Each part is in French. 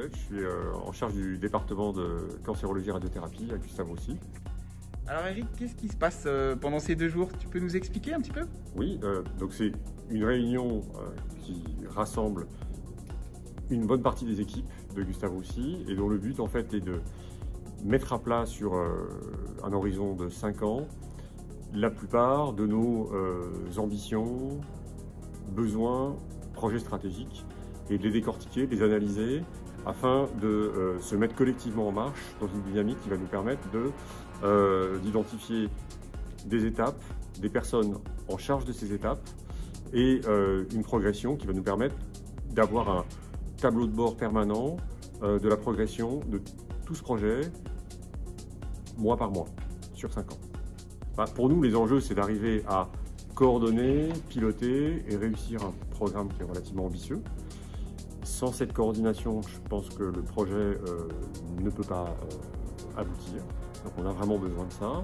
fait. Je suis en charge du département de cancérologie et radiothérapie à Gustave Roussy. Alors Eric, qu'est-ce qui se passe pendant ces 2 jours? Tu peux nous expliquer un petit peu? Oui, donc c'est une réunion qui rassemble une bonne partie des équipes de Gustave Roussy et dont le but en fait est de mettre à plat sur un horizon de 5 ans la plupart de nos ambitions, besoins, projets stratégiques et de les décortiquer, de les analyser afin de se mettre collectivement en marche dans une dynamique qui va nous permettre d'identifier des étapes, des personnes en charge de ces étapes et une progression qui va nous permettre d'avoir un tableau de bord permanent de la progression de tout ce projet mois par mois sur 5 ans. Pour nous, les enjeux, c'est d'arriver à coordonner, piloter et réussir un programme qui est relativement ambitieux. Sans cette coordination, je pense que le projet ne peut pas aboutir. Donc on a vraiment besoin de ça.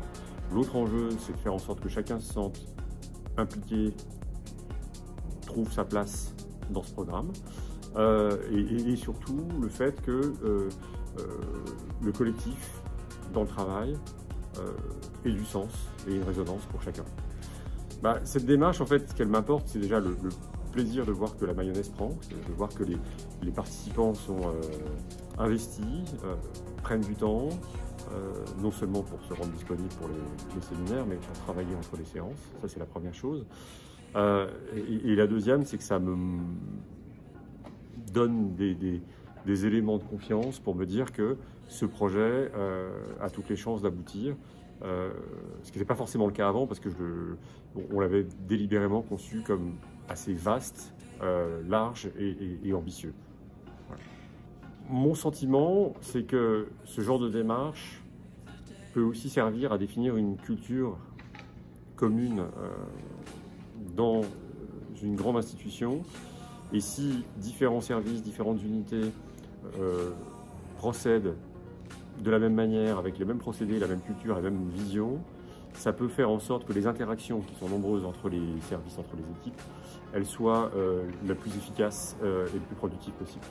L'autre enjeu, c'est de faire en sorte que chacun se sente impliqué, trouve sa place dans ce programme. Et surtout, le fait que le collectif, dans le travail, ait du sens et une résonance pour chacun. Cette démarche, en fait, ce qu'elle m'apporte, c'est déjà le plaisir de voir que la mayonnaise prend, de voir que les participants sont investis, prennent du temps, non seulement pour se rendre disponibles pour les séminaires, mais pour travailler entre les séances. Ça, c'est la première chose. Et la deuxième, c'est que ça me donne des éléments de confiance pour me dire que ce projet a toutes les chances d'aboutir. Ce qui n'était pas forcément le cas avant, parce que on l'avait délibérément conçu comme assez vaste, large et ambitieux. Voilà. Mon sentiment, c'est que ce genre de démarche peut aussi servir à définir une culture commune dans une grande institution. Et si différents services, différentes unités procèdent de la même manière, avec les mêmes procédés, la même culture, la même vision, ça peut faire en sorte que les interactions qui sont nombreuses entre les services, entre les équipes, elles soient la plus efficaces et le plus productives possible.